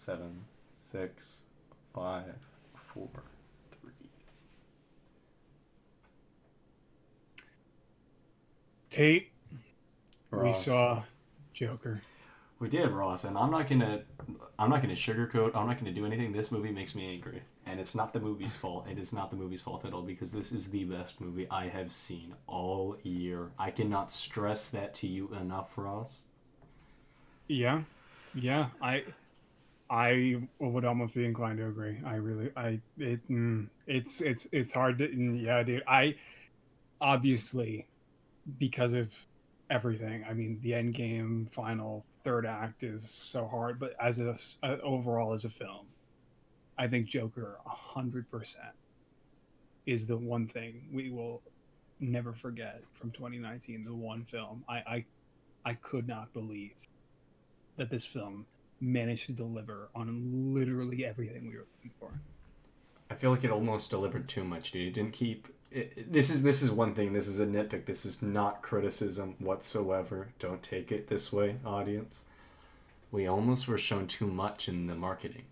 7, 6, 5, 4, 3. Tate, we Ross. saw Joker. We did, Ross, and I'm not gonna sugarcoat. I'm not gonna do anything. This movie makes me angry, and it's not the movie's fault. It is not the movie's fault at all because this is the best movie I have seen all year. I cannot stress that to you enough, Ross. Yeah, yeah. I would almost be inclined to agree. I really, it's hard to, yeah, dude. I obviously because of everything. I mean, the end game, final, third act is so hard, but as overall as a film, I think Joker 100% is the one thing we will never forget from 2019. The one film I could not believe that this film managed to deliver on literally everything we were looking for. I feel like it almost delivered too much, dude. It didn't keep. This is one thing. This is a nitpick. This is not criticism whatsoever. Don't take it this way, audience. We almost were shown too much in the marketing.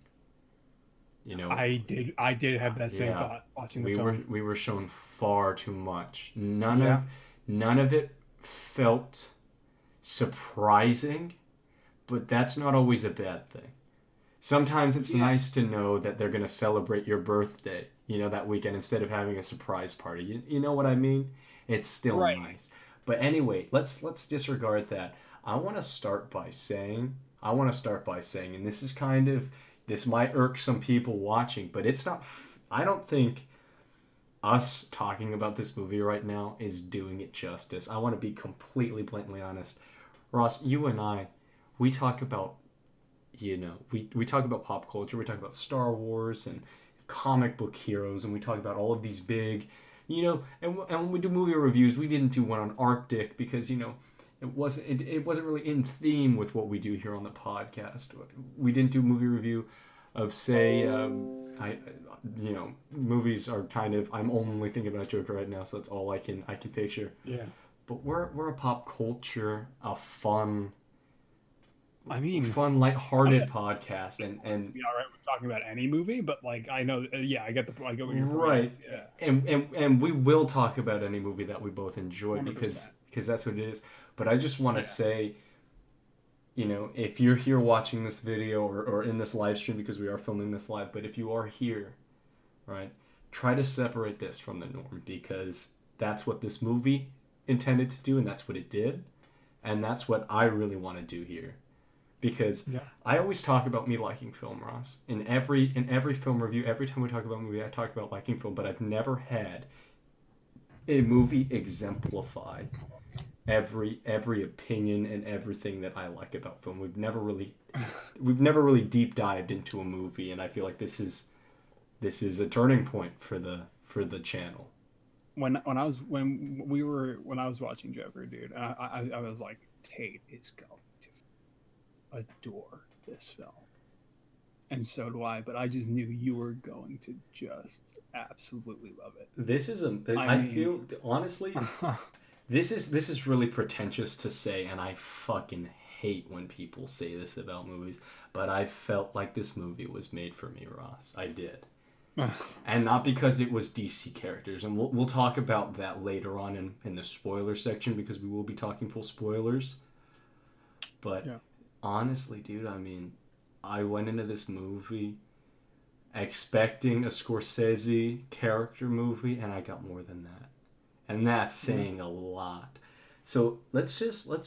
You know, I did have that same yeah, thought watching the film. we were shown far too much. Yeah, None of it felt surprising, but that's not always a bad thing. Sometimes it's yeah, nice to know that they're going to celebrate your birthday, that weekend instead of having a surprise party. You know what I mean? It's still right. nice. But anyway, let's disregard that. I want to start by saying, and this might irk some people watching, but it's not. I don't think us talking about this movie right now is doing it justice. I want to be completely blatantly honest. Ross, you and I, we talk about we talk about pop culture, we talk about Star Wars and comic book heroes, and we talk about all of these big, and when we do movie reviews, we didn't do one on Arctic because, it wasn't really in theme with what we do here on the podcast. We didn't do movie review of, say, movies are kind of, I'm only thinking about Joker right now, so that's all I can picture. Yeah. But we're a pop culture, a I mean, lighthearted podcast, and be all right with talking about any movie, but like I know, yeah, I get what your point right, is. Yeah, and we will talk about any movie that we both enjoy 100%. because that's what it is. But I just want to Yeah, say, if you're here watching this video or in this live stream, because we are filming this live, but if you are here, right, try to separate this from the norm because that's what this movie intended to do, and that's what it did, and that's what I really want to do here. Because yeah, I always talk about me liking film, Ross. In every film review, every time we talk about a movie, I talk about liking film, but I've never had a movie exemplify every opinion and everything that I like about film. We've never really deep dived into a movie, and I feel like this is a turning point for the channel. when I was when I was watching Joker, dude, I was like, Tate is going to adore this film, and so do I. But I just knew you were going to just absolutely love it. This is I I mean, feel honestly, this is really pretentious to say, and I fucking hate when people say this about movies, but I felt like this movie was made for me, Ross. I did. And not because it was DC characters, and we'll talk about that later on in the spoiler section because we will be talking full spoilers. But yeah, honestly, dude, I mean, I went into this movie expecting a Scorsese character movie, and I got more than that. And that's yeah. saying a lot. So let's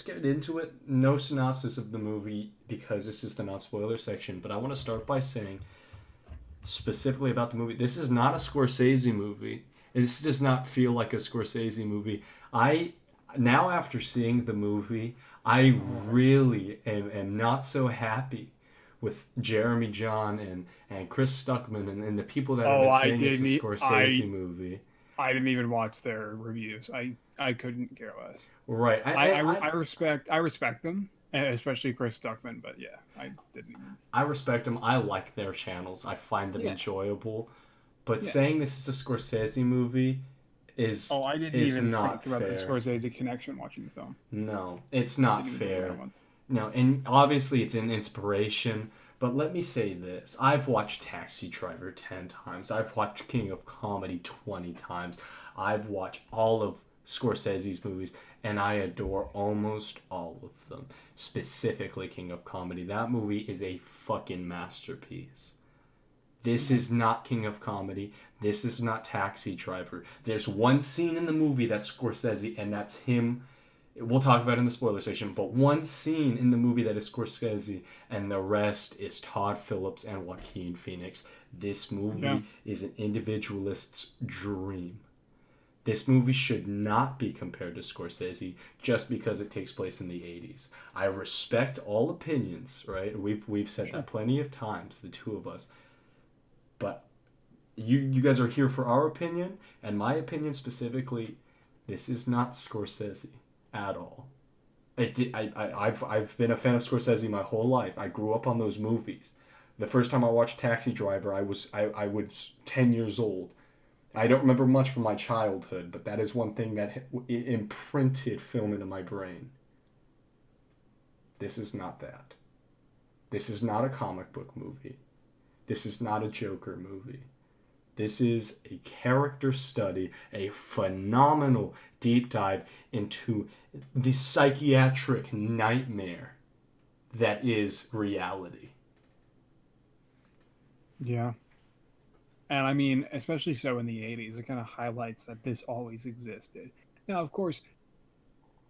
get into it. No synopsis of the movie because this is the not spoiler section, but I want to start by saying specifically about the movie. This is not a Scorsese movie. This does not feel like a Scorsese movie. I now after seeing the movie, I really am not so happy with Jeremy John and Chris Stuckman and the people that have Oh, been saying it's a Scorsese I movie. I didn't even watch their reviews. I couldn't care less. Right. I respect them, especially Chris Stuckman. But yeah, I didn't even. I respect them. I like their channels. I find them Yeah, enjoyable. But yeah. saying this is a Scorsese movie is Oh, I didn't is even not think about the fair. Scorsese connection watching the film. No, it's I not didn't even think about fair. it once. No, and obviously it's an inspiration, But let me say this. I've watched Taxi Driver 10 times. I've watched King of Comedy 20 times. I've watched all of Scorsese's movies, and I adore almost all of them. Specifically King of Comedy. That movie is a fucking masterpiece. This is not King of Comedy. This is not Taxi Driver. There's one scene in the movie that's Scorsese, and that's him. We'll talk about it in the spoiler section, but one scene in the movie that is Scorsese, and the rest is Todd Phillips and Joaquin Phoenix. This movie is an individualist's dream. This movie should not be compared to Scorsese just because it takes place in the 80s. I respect all opinions, right? We've said that plenty of times, the two of us. But you guys are here for our opinion, and my opinion specifically, this is not Scorsese at all. I've been a fan of Scorsese my whole life. I grew up on those movies. The first time I watched Taxi Driver, I was 10 years old. I don't remember much from my childhood, but that is one thing that imprinted film into my brain. This is not that. This is not a comic book movie. This is not a Joker movie. This is a character study, a phenomenal deep dive into the psychiatric nightmare that is reality. Yeah. And I mean, especially so in the 80s, it kind of highlights that this always existed. Now, of course,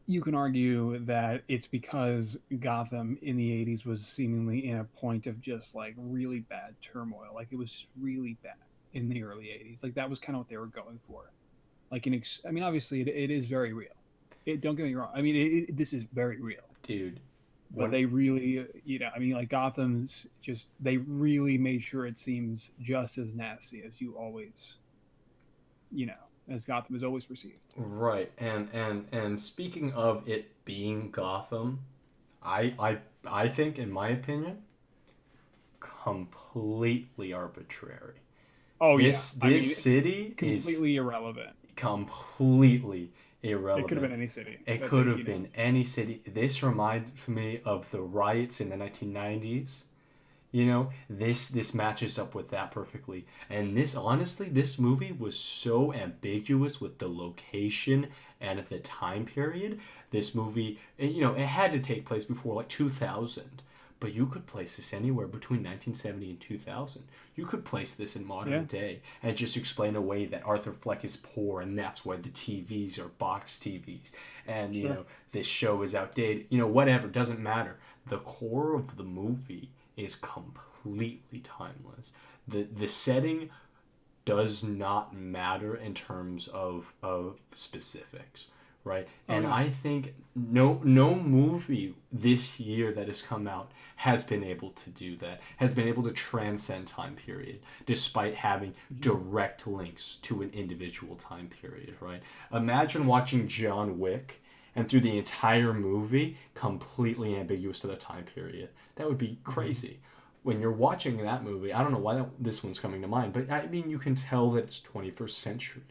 you can argue that it's because Gotham in the 80s was seemingly in a point of just like really bad turmoil. Like it was just really bad in the early 80s. Like that was kind of what they were going for. Like I mean, obviously it is very real. Don't get me wrong. I mean, this is very real. Dude. But they really, I mean, like Gotham's just, they really made sure it seems just as nasty as you always, as Gotham is always perceived. Right. And speaking of it being Gotham, I think, in my opinion, completely arbitrary. Oh, this city completely irrelevant. Completely irrelevant. It could have been any city. It could have been any city. This reminds me of the riots in the 1990s. This matches up with that perfectly. And this movie was so ambiguous with the location and the time period. This movie, it had to take place before like 2000. But you could place this anywhere between 1970 and 2000. You could place this in modern day and just explain away that Arthur Fleck is poor and that's why the TVs are box TVs. And, this show is outdated. Whatever, doesn't matter. The core of the movie is completely timeless. The setting does not matter in terms of specifics. Right? And I think no movie this year that has come out has been able to do that, has been able to transcend time period, despite having direct links to an individual time period, right? Imagine watching John Wick and through the entire movie, completely ambiguous to the time period. That would be crazy. When you're watching that movie, I don't know why this one's coming to mind, but I mean, you can tell that it's 21st century,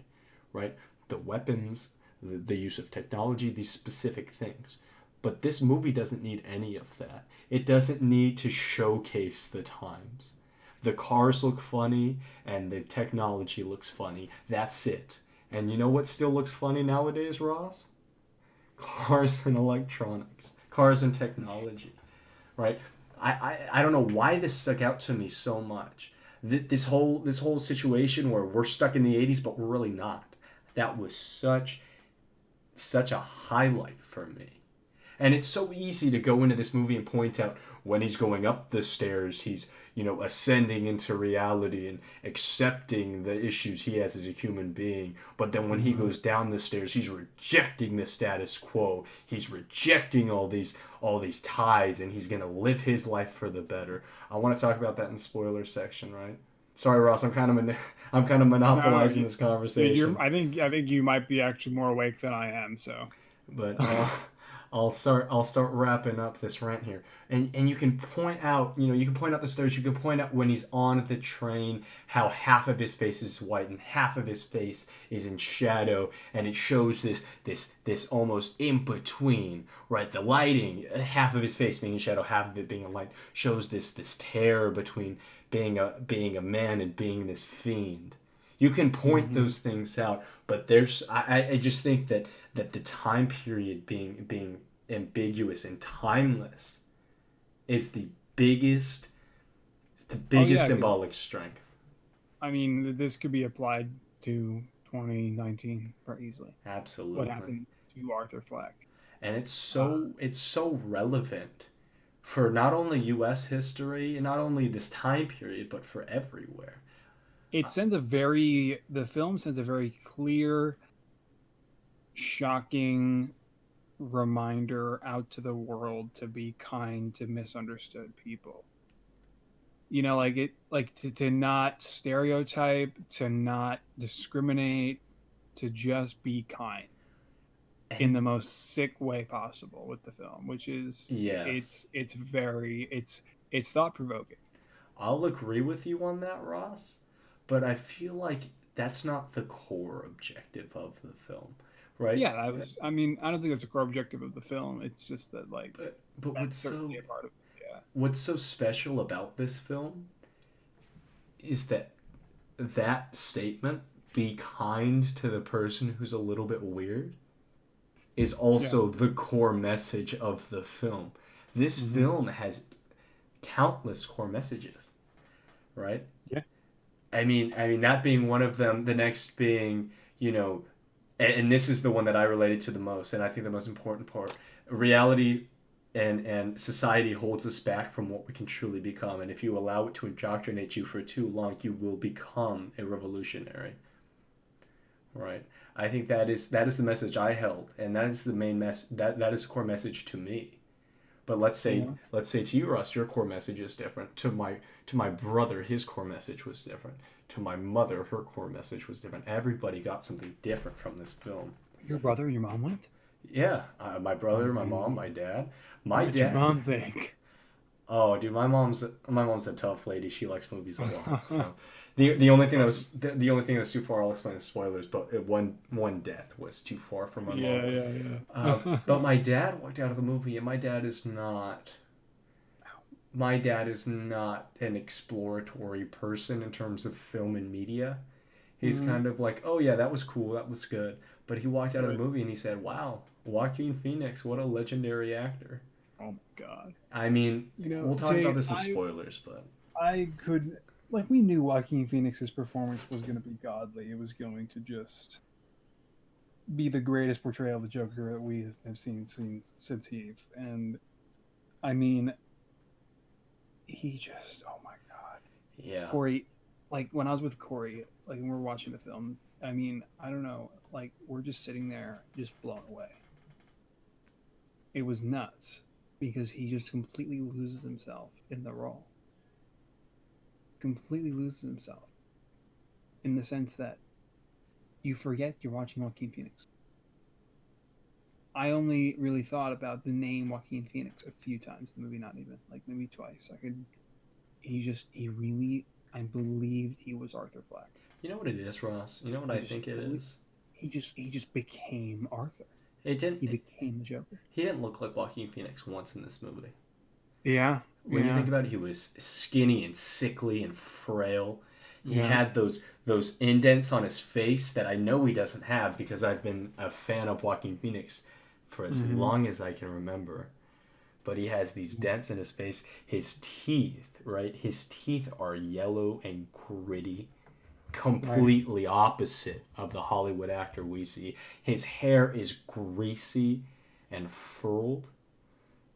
right? The weapons, the use of technology, these specific things. But this movie doesn't need any of that. It doesn't need to showcase the times. The cars look funny and the technology looks funny. That's it. And you know what still looks funny nowadays, Ross? Cars and electronics. Cars and technology. Right? I don't know why this stuck out to me so much. This whole situation where we're stuck in the 80s, but we're really not. That was such a highlight for me. And it's so easy to go into this movie and point out when he's going up the stairs, he's, ascending into reality and accepting the issues he has as a human being. But then when he goes down the stairs, he's rejecting the status quo. He's rejecting all these ties, and he's going to live his life for the better. I want to talk about that in the spoiler section, right? Sorry, Ross, I'm kind of monopolizing this conversation. I think you might be actually more awake than I am, so. But I'll start wrapping up this rant here. And you can point out, you can point out the stars, you can point out when he's on the train how half of his face is white and half of his face is in shadow, and it shows this almost in between, right? The lighting, half of his face being in shadow, half of it being in light, shows this terror between being a man and being this fiend. You can point those things out, but I just think that the time period being ambiguous and timeless is the biggest Oh yeah, 'cause, symbolic strength. I mean, this could be applied to 2019 very easily. What Absolutely. happened to Arthur Fleck? And Uh, it's so relevant for not only US history and not only this time period, but for everywhere. the film sends a very clear, shocking reminder out to the world to be kind to misunderstood people. To not stereotype, to not discriminate, to just be kind in And the most sick way possible with the film, which is yes, it's thought provoking. I'll agree with you on that, Ross, but I feel like that's not the core objective of the film, right? Yeah, I mean, I don't think that's a core objective of the film. It's just that But that's certainly a part of it. Yeah. what's so special about this film is that statement, be kind to the person who's a little bit weird, is Yeah. also the core message of the film. This Hmm. film has countless core messages, right? Yeah. I mean that being one of them. The next being, and this is the one that I related to the most, and I think the most important part. Reality and society holds us back from what we can truly become, and if you allow it to indoctrinate you for too long, you will become a revolutionary. Right. I think that is the message I held, and that is the main that is the core message to me. But Yeah. let's say to you, Russ, your core message is different. To my brother, his core message was different. To my mother, her core message was different. Everybody got something different from this film. Your brother and your mom went? Yeah, my Oh brother, my mom, man. my dad, my What'd your dad. mom think? Oh, dude, my mom's a tough lady. She likes movies a lot. So the only thing that Funny. was the only thing that's too far, I'll explain the spoilers. But one death was too far for my mom. Yeah, yeah, But yeah. my dad walked out of the movie, and my dad is not an exploratory person in terms of film and media. He's Hmm. kind of like, oh yeah, that was cool, that was good. But he walked out of the Right. movie and he said, wow, Joaquin Phoenix, what a legendary actor. Oh my god. I mean, we'll talk about Tate, this as spoilers, but I could we knew Joaquin Phoenix's performance was going to be godly. It was going to just be the greatest portrayal of the Joker that we have seen since Heath. And I mean, he just oh my god, yeah. Corey. Like when I was with Corey, like when we were watching the film. I mean, I don't know. Like we're just sitting there, just blown away. It was nuts because he just completely loses himself in the role. Completely loses himself in the sense that you forget you're watching Joaquin Phoenix. I only really thought about the name Joaquin Phoenix a few times in the movie, not even like maybe twice. He really, I believed he was Arthur Fleck. You know what it is, Ross? You know what He I just think it fully, is? he just became Arthur. It didn't. He became the Joker. He didn't look like Joaquin Phoenix once in this movie. Yeah, When you think yeah. about it, he was skinny and sickly and frail. He Yeah. had those indents on his face that I know he doesn't have because I've been a fan of Joaquin Phoenix for as Mm-hmm. long as I can remember. But he has these dents in his face. His teeth, right? His teeth are yellow and gritty, Right. completely opposite of the Hollywood actor we see. His hair is greasy and furled.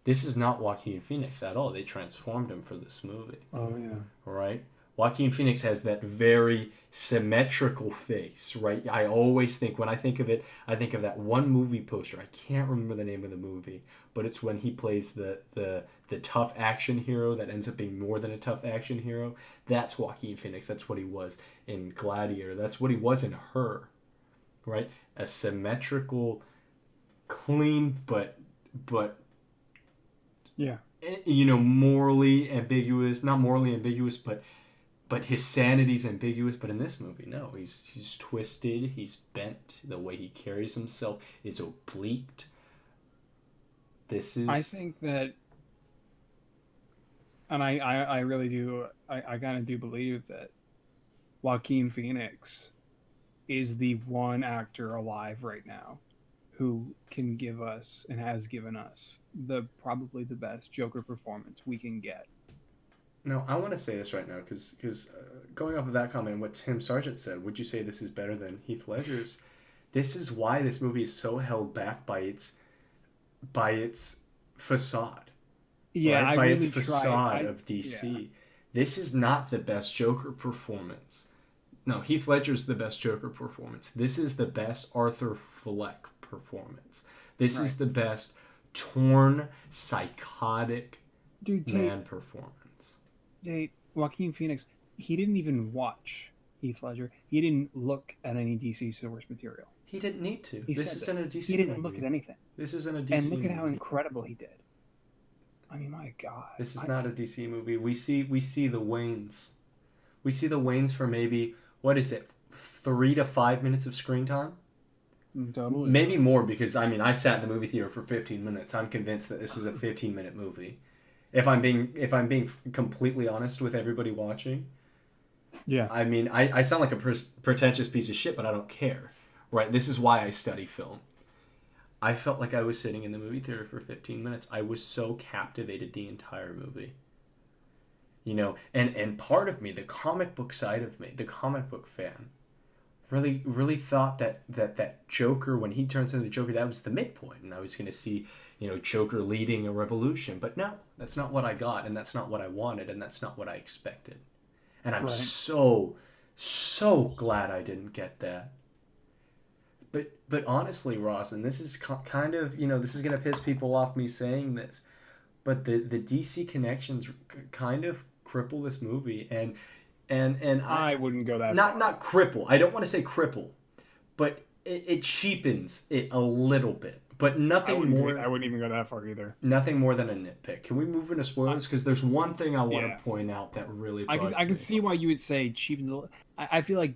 This is not Joaquin Phoenix at all. They transformed him for this movie, Oh yeah. right? Joaquin Phoenix has that very symmetrical face, right? I always think, when I think of it, I think of that one movie poster. I can't remember the name of the movie, but it's when he plays the tough action hero that ends up being more than a tough action hero. That's Joaquin Phoenix. That's what he was in Gladiator. That's what he was in Her, right? A symmetrical, clean but Yeah. you know, morally ambiguous, not morally ambiguous, but his sanity's ambiguous. But in this movie, no, he's twisted, he's bent. The way he carries himself is obliqued. This is. I think that, and I really do, I kind of do believe that Joaquin Phoenix is the one actor alive right now who can give us and has given us probably the best Joker performance we can get. No, I want to say this right now because going off of that comment and what Tim Sargent said, would you say this is better than Heath Ledger's? This is why this movie is so held back by its facade. Yeah, right? I By really its facade tried. of DC. Yeah. This is not the best Joker performance. No, Heath Ledger's the best Joker performance. This is the best Arthur Fleck performance. This is the best torn, psychotic man performance. Joaquin Phoenix, he didn't even watch Heath Ledger. He didn't look at any DC source material. He didn't need to. This isn't a DC movie. He didn't look at anything. This isn't a DC movie. And look at how movie. incredible he did. I mean, my God. This is not a DC movie. We see the Waynes. We see the Waynes for maybe, what is it, 3 to 5 minutes of screen time? Totally. Maybe more because, I mean, I sat in the movie theater for 15 minutes. I'm convinced that this is a 15-minute movie. If I'm being completely honest with everybody watching. Yeah. I mean, I sound like a pretentious piece of shit, but I don't care. Right? This is why I study film. I felt like I was sitting in the movie theater for 15 minutes. I was so captivated the entire movie. You know, and part of me, the comic book side of me, the comic book fan, really thought that Joker, when he turns into the Joker, that was the midpoint, and I was going to see, you know, Joker leading a revolution. But no, that's not what I got, and that's not what I wanted, and that's not what I expected. And I'm so glad I didn't get that. But honestly, Ross, and this is kind of, you know, this is going to piss people off me saying this, but the DC connections kind of cripple this movie, and I wouldn't go that far. Not Not cripple. I don't want to say cripple, but it cheapens it a little bit. But nothing more. I wouldn't even go that far either. Nothing more than a nitpick. Can we move into spoilers? Because there's one thing I want to point out that really bugged me. I can see why you would say cheapens. I feel like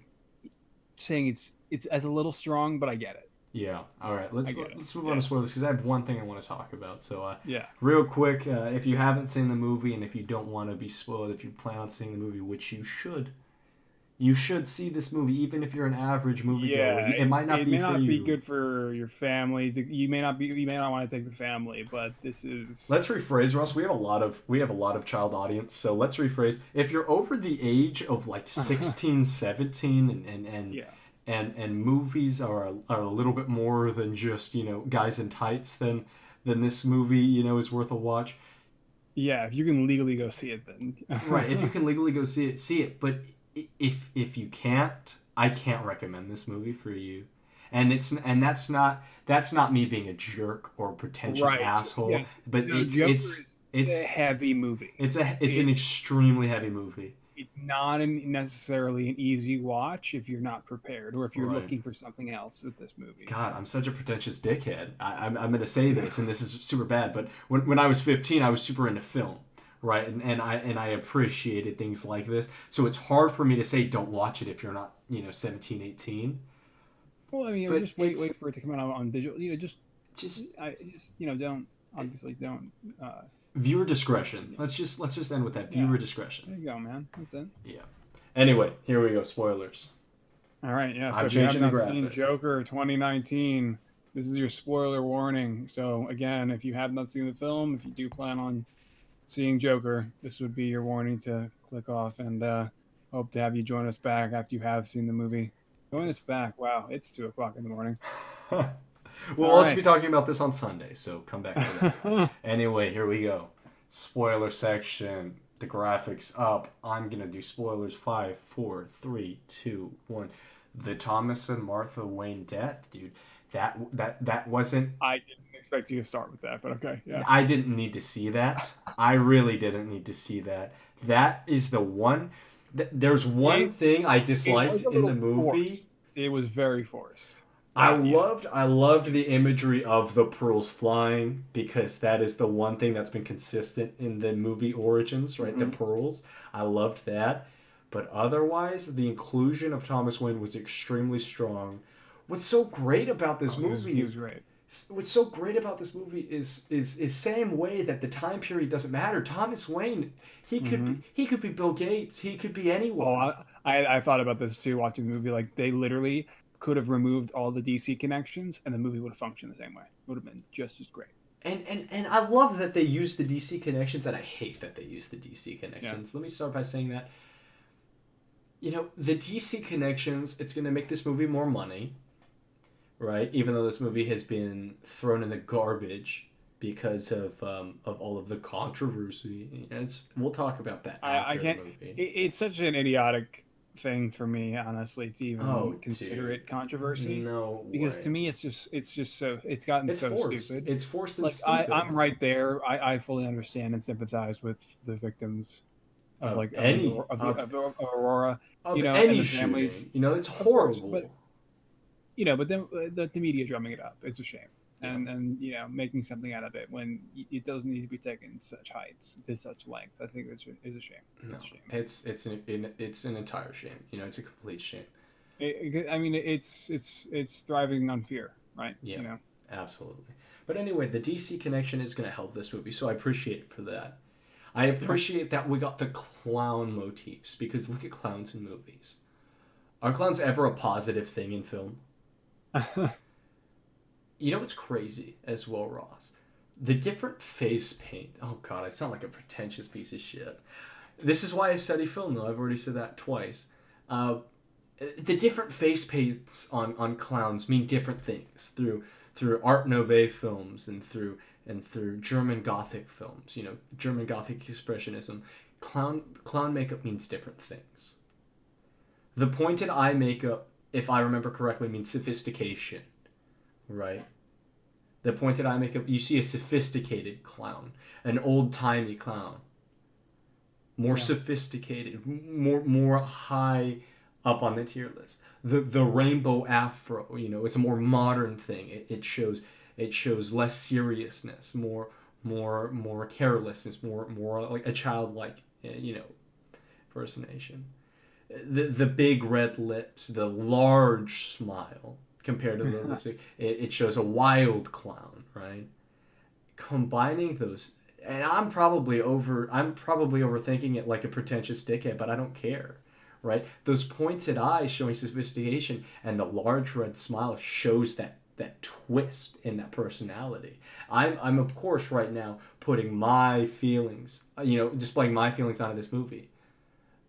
saying it's as a little strong, but I get it. Yeah. All right. Let's move on to spoilers because I have one thing I want to talk about. So yeah. Real quick, if you haven't seen the movie and if you don't want to be spoiled, if you plan on seeing the movie, which you should see this movie, even if you're an average moviegoer. It might not be for you. It may not be good for your family. You may not want to take the family, but this is. Let's rephrase, Ross. We have a lot of child audience, so let's rephrase. If you're over the age of like 16, 17, and movies are a little bit more than just, you know, guys in tights, then this movie, you know, is worth a watch. Yeah, if you can legally go see it, then right. If you can legally go see it, but if you can't, I can't recommend this movie for you. And that's not me being a jerk or a pretentious asshole. Yes. But it's a heavy movie. It's an extremely heavy movie. It's not necessarily an easy watch if you're not prepared or if you're looking for something else with this movie. God, I'm such a pretentious dickhead. I'm going to say this, and this is super bad, but when I was 15, I was super into film. Right, and I appreciated things like this. So it's hard for me to say don't watch it if you're not, you know, 17, 18. Well, I mean, just wait for it to come out on digital. You know, just you know, don't. Viewer discretion. Let's just end with that. Viewer discretion. There you go, man. That's it. Yeah. Anyway, here we go. Spoilers. All right. Yeah. So if you have not seen Joker 2019, this is your spoiler warning. So again, if you have not seen the film, if you do plan on seeing Joker, this would be your warning to click off, and hope to have you join us back after you have seen the movie. Join us back. Wow, it's 2:00 in the morning. We'll also be talking about this on Sunday, so come back for that. Anyway, here we go. Spoiler section. The graphics up. I'm gonna do spoilers. 5, 4, 3, 2, 1. The Thomas and Martha Wayne death, dude. That wasn't. I didn't expect you to start with that, but okay. Yeah. I didn't need to see that. I really didn't need to see that. That is the one. There's one thing I disliked in the movie. Forced. It was very forced. I loved the imagery of the pearls flying, because that is the one thing that's been consistent in the movie Origins, right? The pearls. I loved that. But otherwise, the inclusion of Thomas Wayne was extremely strong. What's so great about this movie He was great. What's so great about this movie is same way that the time period doesn't matter. Thomas Wayne, he could be Bill Gates, he could be anyone. Oh, I thought about this too watching the movie. Like they literally could have removed all the DC connections, and the movie would have functioned the same way. It would have been just as great. And I love that they use the DC connections, and I hate that they use the DC connections. Yeah. Let me start by saying that, the DC connections, it's going to make this movie more money, right? Even though this movie has been thrown in the garbage because of all of the controversy. We'll talk about that after I can't. the movie. It's such an idiotic thing for me, honestly, to even consider it controversy. No, because way. to me, it's just so it's gotten It's so forced. stupid. It's forced and Like stupid. I'm right there. I fully understand and sympathize with the victims of Aurora, of and any the shooting. families. It's horrible. Course, but then the media drumming it up is a shame. Yeah. And making something out of it when it doesn't need to be taken to such heights, to such length, I think is a shame. No, it's a shame. it's an entire shame. It's a complete shame. It's thriving on fear, right? Yeah, absolutely. But anyway, the DC connection is going to help this movie, so I appreciate it for that. I appreciate that we got the clown motifs, because look at clowns in movies. Are clowns ever a positive thing in film? What's crazy as well, Ross? The different face paint. Oh god, I sound like a pretentious piece of shit. This is why I study film, though. I've already said that twice. The different face paints on clowns mean different things through Art Nouveau films and through German Gothic films. German Gothic expressionism. Clown makeup means different things. The pointed eye makeup, if I remember correctly, means sophistication, right? The pointed eye makeup, you see a sophisticated clown, an old-timey clown, more sophisticated, more high up on the tier list. The rainbow afro, it's a more modern thing. It shows less seriousness, more carelessness, more like a childlike, personation. The big red lips, the large smile compared to the lipstick, it shows a wild clown, right? Combining those, and I'm probably overthinking it like a pretentious dickhead, but I don't care, right? Those pointed eyes showing sophistication, and the large red smile shows that twist in that personality. I'm of course right now putting my feelings, displaying my feelings onto this movie.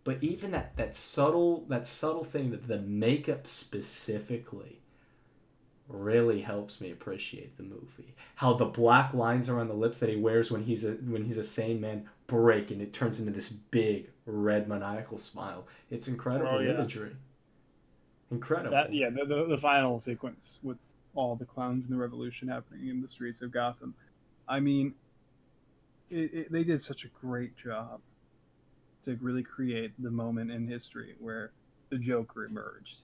But even that subtle thing, that the makeup specifically really helps me appreciate the movie. How the black lines around the lips that he wears when he's a sane man break, and it turns into this big red maniacal smile. It's incredible imagery. Incredible. The final sequence with all the clowns and the revolution happening in the streets of Gotham. I mean, they did such a great job to really create the moment in history where the Joker emerged.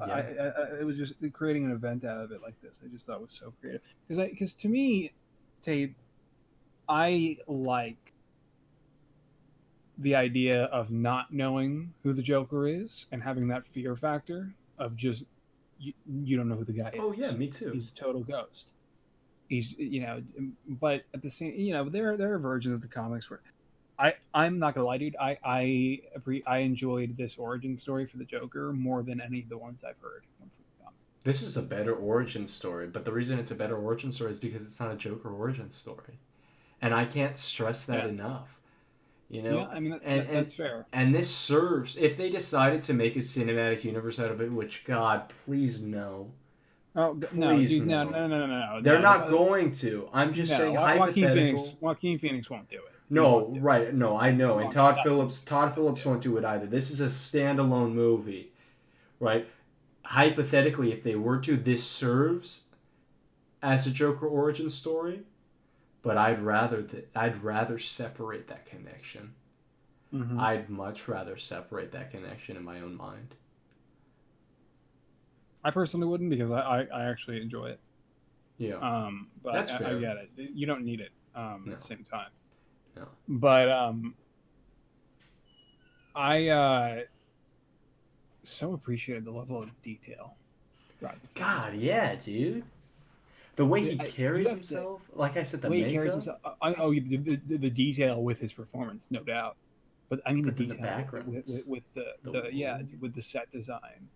Yeah. It was just creating an event out of it like this. I just thought was so creative because to me, Tate, I like the idea of not knowing who the Joker is and having that fear factor of just you don't know who the guy is. Oh yeah, me too. He's a total ghost. He's but at the same there are versions of the comics where I'm not gonna lie, dude. I enjoyed this origin story for the Joker more than any of the ones I've heard. This is a better origin story, but the reason it's a better origin story is because it's not a Joker origin story, and I can't stress that enough. Yeah, I mean that's fair. And this serves, if they decided to make a cinematic universe out of it, which God, please no. Oh please no! They're not going to. I'm just saying hypothetical. Joaquin Phoenix won't do it. No, right? No, I know. And Todd Phillips won't do it either. This is a standalone movie, right? Hypothetically, if they were to, this serves as a Joker origin story, but I'd rather separate that connection. Mm-hmm. I'd much rather separate that connection in my own mind. I personally wouldn't because I actually enjoy it. Yeah, But that's I fair. get it. You don't need it No, at the same time. no. But I so appreciated the level of detail throughout the film. God, yeah, dude. The way he You carries have to himself, like I said, the the way he carries makeup, himself. The detail with his performance, no doubt. But I mean the but then the detail backgrounds, with the the yeah world. with the set design.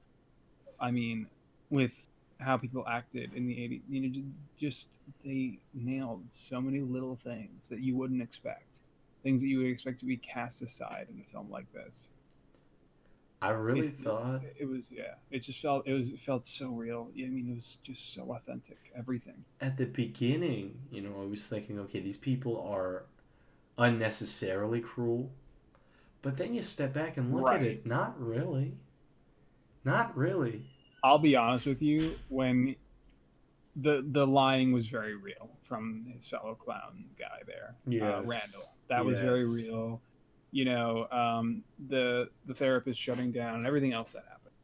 I mean, with how people acted in the 80s, you know, just they nailed so many little things that you wouldn't expect, things that you would expect to be cast aside in a film like this. I It really thought it was yeah, it felt so real. I mean, it was just so authentic. Everything. at the beginning, I was thinking, okay, these people are unnecessarily cruel. But then you step back and look at Right. it, not really. Not really. I'll be honest with you, when the lying was very real from his fellow clown guy there, Yes. Randall. That was very Yes. real. You know, the therapist shutting down and everything else that happened,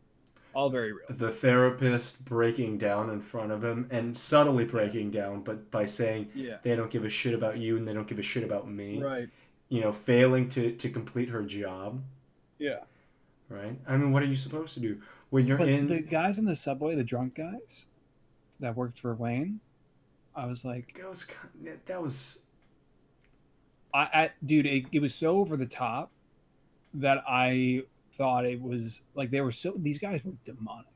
all very real. The therapist breaking down in front of him and subtly Yeah, breaking down, but by saying yeah, they don't give a shit about you and they don't give a shit about me. right, Failing to complete her job, yeah. right? I mean, what are you supposed to do when you're But the in? guys in the subway, the drunk guys that worked for Wayne, I was like, That was dude, it was so over the top that I thought it was like they were so these guys were demonic.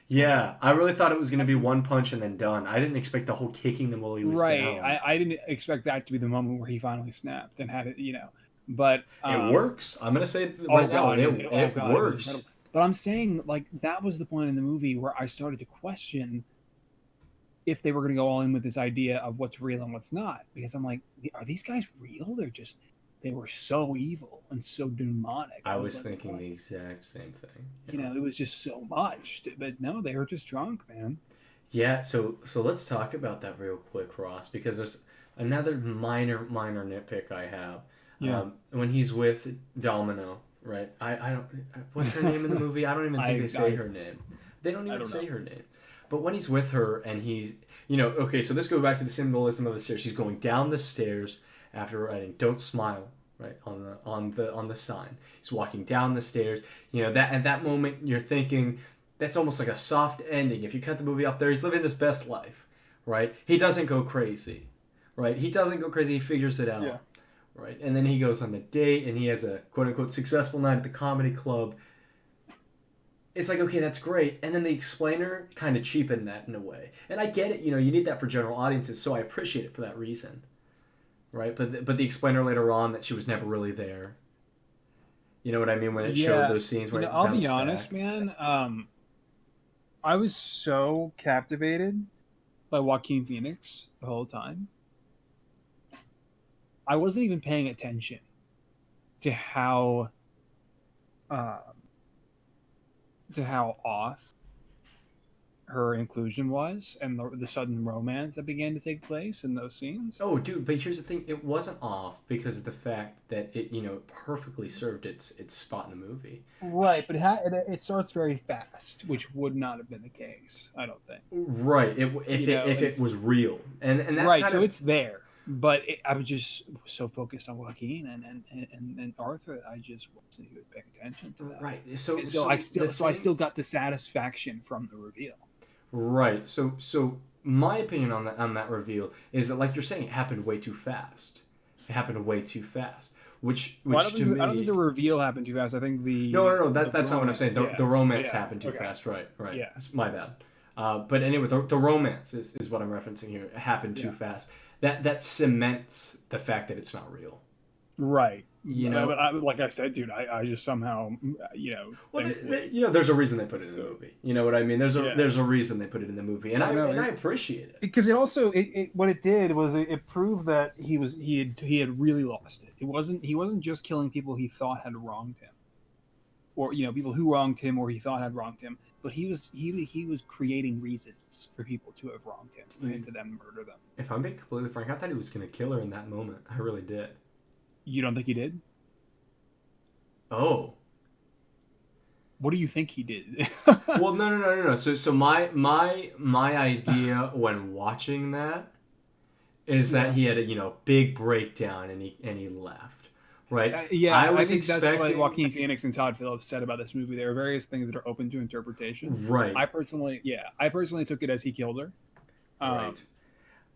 yeah. I really thought it was gonna be one punch and then done. I didn't expect the whole kicking them while he was Right. down. I didn't expect that to be the moment where he finally snapped and had it, you know. But It works. I'm gonna say it oh right now. god, It it was incredible. works. But I'm saying like that was the point in the movie where I started to question if they were going to go all in with this idea of what's real and what's not because I'm like, are these guys real? They were so evil and so demonic. I I was was like, thinking what? the exact same thing. You know, it was just so much. But no, they were just drunk, man. Yeah, so let's talk about that real quick, Ross, because there's another minor nitpick I have. Yeah. When he's with Domino, right? I don't. What's her name in the movie? I don't even think they say her name. They don't I even don't know. say her name. But when he's with her and okay, so this goes back to the symbolism of the stairs. She's going down the stairs after writing "Don't smile," right on the sign. He's walking down the stairs. That at that moment you're thinking that's almost like a soft ending. If you cut the movie off there, he's living his best life, right? He doesn't go crazy, right? He doesn't go crazy. He figures it Yeah. out, right? And then he goes on the date and he has a quote unquote successful night at the comedy club. It's like, okay, that's great. And then the explainer kind of cheapened that in a way. And I get it, you need that for general audiences, so I appreciate it for that reason, right? But the explainer later on that she was never really there. You know what I mean? When it showed Yeah. those scenes You where know, it I'll be bounced honest, back. man. I was so captivated by Joaquin Phoenix the whole time. I wasn't even paying attention to uh, how off her inclusion was and the sudden romance that began to take place in those scenes. Oh, dude, but here's the thing: it wasn't off because of the fact that it perfectly served its spot in the movie. Right, but it starts very fast, which would not have been the case, I don't think. Right. You know, If it was real, and that's right, kind so of it's there, but I was just so focused on Joaquin and Arthur, that I just wasn't even paying attention to that. right. So So so the I thing, still got the satisfaction from the reveal. right. So my opinion on that reveal is that, like you're saying, it happened way too fast. It happened way too fast. Well, Which to I don't think the me, reveal happened too fast. I think no. the That's not what I'm saying. romance, The yeah, romance yeah, happened too okay, fast. Right. Right. yeah, It's my bad. But anyway, the romance is what I'm referencing here. It happened too yeah. fast. That cements the fact that it's not real. Right. You know, Like I said, dude, I just somehow, well, thankfully. there's a reason they put it in the So, movie. You know what I mean? yeah. There's a reason they put it in the movie, and Oh, no. I appreciate it. Because it also, what it did was it proved that he had really lost it. He wasn't just killing people he thought had wronged him, or, people who wronged him or he thought had wronged him, but he was creating reasons for people to have wronged him, for him Dude, to then murder them. if I'm being completely frank, I thought he was gonna kill her in that moment. I really did. You don't think he did? Oh, What do you think he did? Well, no. So my idea when watching that is that Yeah. he had a big breakdown and he left, right? I I was think that's what expecting Joaquin Phoenix and Todd Phillips said about this movie. There are various things that are open to interpretation. right, I personally took it as he killed her. right. Um,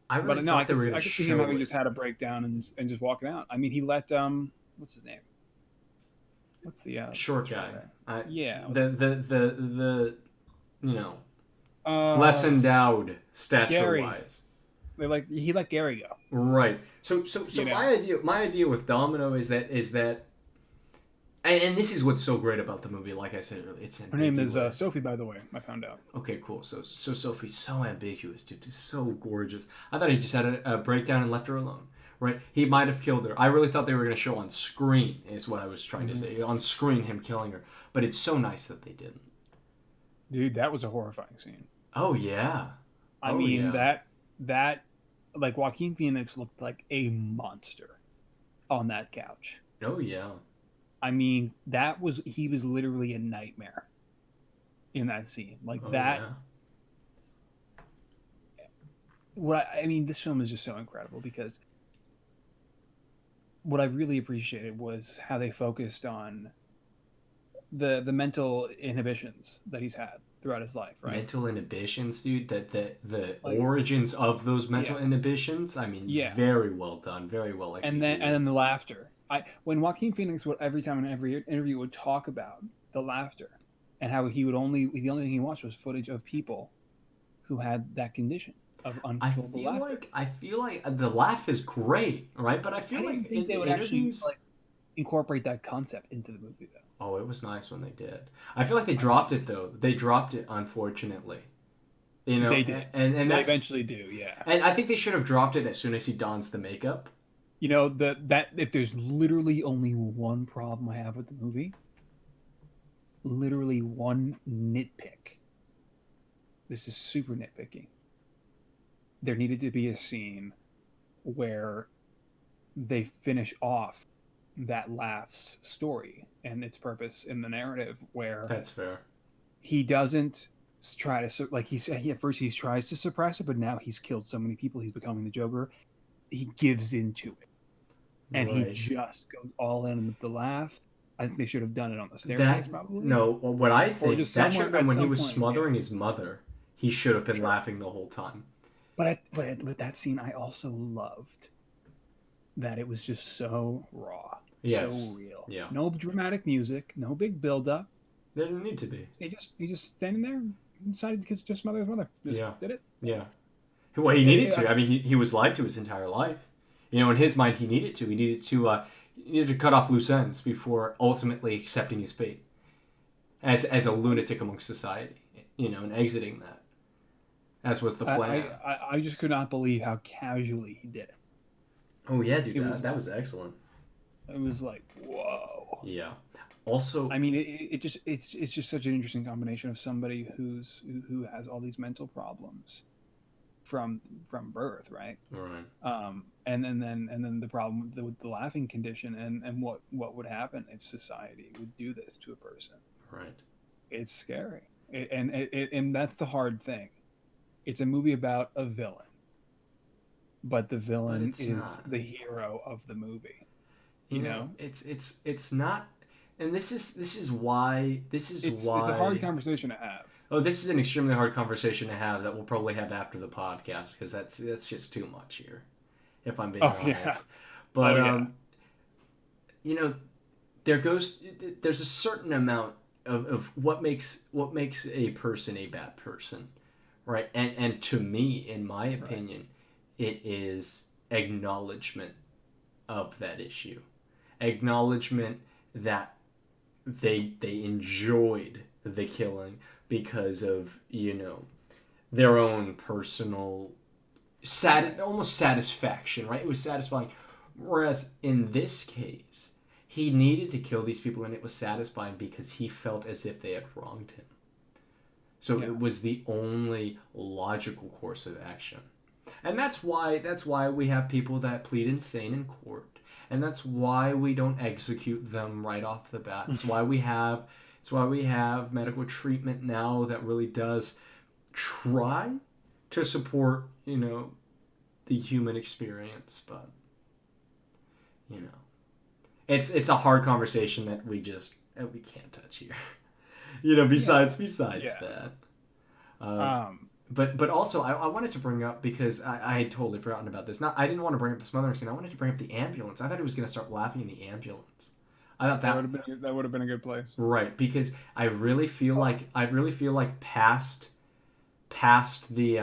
I really but no, thought they were gonna I could see him show having it. just had a breakdown and just walking out. I mean, he let what's his name? What's the Short guy. Yeah. The you know less Uh, endowed stature Gary. wise. He let Gary go. Right. So You know. my idea with Domino is that and this is what's so great about the movie. Like I said earlier, it's Her name is ambiguous. Sophie, by the way. I found out. Okay, cool. So Sophie's so ambiguous, dude. She's so gorgeous. I thought he just had a breakdown and left her alone. Right? He might have killed her. I really thought they were going to show on screen, is what I was trying to say. On screen, him killing her. But it's so nice that they didn't. Dude, that was a horrifying scene. Oh yeah. I Oh mean yeah. that like Joaquin Phoenix looked like a monster on that couch. Oh yeah. I mean, he was literally a nightmare in that scene. Like Oh that. yeah. I mean, this film is just so incredible because what I really appreciated was how they focused on the mental inhibitions that he's had throughout his life, right? Mental inhibitions, dude. That the Like, origins of those mental yeah, inhibitions. I mean, yeah, very well done. Very well and executed. then the laughter. When Joaquin Phoenix would every time in every interview would talk about the laughter and how the only thing he watched was footage of people who had that condition of uncontrollable laughter. I feel like the laugh is great, right? But I I feel didn't like think in they would actually interviews, like incorporate that concept into the movie though. oh, it was nice when they did. I feel like they I thought dropped it though. They dropped it, unfortunately. You know, they did. and They that's eventually do, yeah. and I think they should have dropped it as soon as he dons the makeup. You know, that if there's literally only one problem I have with the movie, literally one nitpick. This is super nitpicking. There needed to be a scene where they finish off that laugh's story and its purpose in the narrative where That's fair. he doesn't try to like at first he tries to suppress it, but now he's killed so many people, he's becoming the Joker. He gives into it and he Right. just goes all in with the laugh. I think they should have done it on the staircase, That probably, no, what I or think just that should somewhere have been at when he some was point. Yeah, smothering his mother. He should have been sure. laughing the whole time. But that scene, I also loved that it was just so raw, so Yes. real. Yeah. No dramatic music, no big build up. There didn't need to be. He's just standing there, and decided to just smother his mother. Just Yeah. did it. Yeah. Well, he needed It- to. I mean, he was lied to his entire life. You know, in his mind, he needed to. He needed to cut off loose ends before ultimately accepting his fate as a lunatic amongst society. You know, and exiting that, as was the plan. I just could not believe how casually he did it. Oh yeah, dude, It was that was excellent. it was like whoa. Yeah. Also, I mean, it's just such an interesting combination of somebody who has all these mental problems from birth, right? right. And then the problem with the laughing condition and what would happen if society would do this to a person. Right. It's scary, and that's the hard thing. It's a movie about a villain, but the But villain it's is not. the hero of the movie. You You know, know, it's not. And this is why it's a hard conversation to have. Oh, this is an extremely hard conversation to have that we'll probably have after the podcast because that's just too much here, if I'm being Oh yeah, honest. But oh yeah, you know, there's a certain amount of what makes a person a bad person, right? And to me, in my right. opinion, it is acknowledgement of that issue, acknowledgement that they enjoyed the killing because of their own personal almost satisfaction, right? It was satisfying. Whereas in this case, he needed to kill these people, and it was satisfying because he felt as if they had wronged him. So Yeah. it was the only logical course of action. And that's why we have people that plead insane in court. And that's why we don't execute them right off the bat. That's why we have It's why we have medical treatment now that really does try to support, the human experience. But, it's a hard conversation that we can't touch here. Besides Yeah. that. But also, I wanted to bring up, because I had totally forgotten about this. I didn't want to bring up the smothering scene. I wanted to bring up the ambulance. I thought he was going to start laughing in the ambulance. I thought that would have been a good place. Right, because I really feel like past the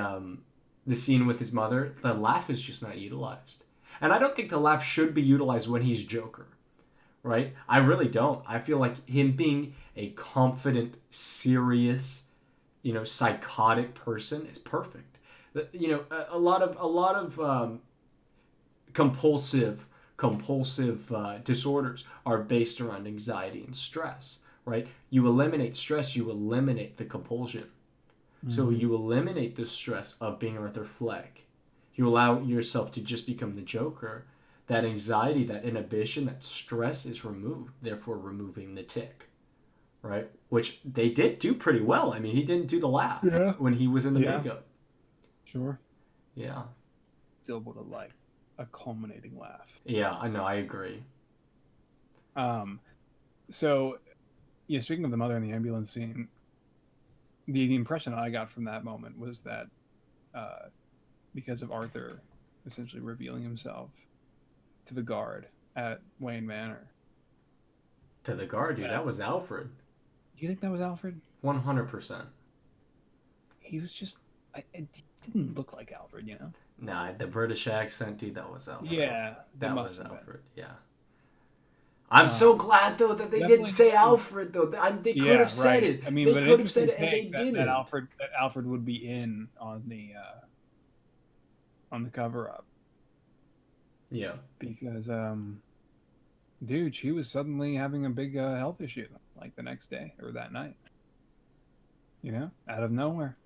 scene with his mother, the laugh is just not utilized. And I don't think the laugh should be utilized when he's Joker. Right? I really don't. I feel like him being a confident, serious, psychotic person is perfect. A lot of compulsive disorders are based around anxiety and stress, right? You eliminate stress, you eliminate the compulsion. Mm-hmm. So you eliminate the stress of being Arthur Fleck. You allow yourself to just become the Joker. That anxiety, that inhibition, that stress is removed, therefore removing the tick, right? Which they did do pretty well. I mean, he didn't do the laugh when he was in the makeup. Sure. Yeah. Still would have liked a culminating laugh. Yeah, I know. I agree. So, speaking of the mother in the ambulance scene, the impression I got from that moment was that because of Arthur essentially revealing himself to the guard at Wayne Manor. To the guard, dude. That was Alfred. You think that was Alfred? 100%. He was just... It didn't look like Alfred, Nah, the British accent, dude, that was Alfred. Yeah. That was Alfred, yeah. I'm so glad, though, that they didn't say Alfred, though. They could have said it. I mean, they could have said it, and they didn't. That Alfred would be in on the cover-up. Yeah. Because, dude, she was suddenly having a big health issue, like the next day or that night. Out of nowhere.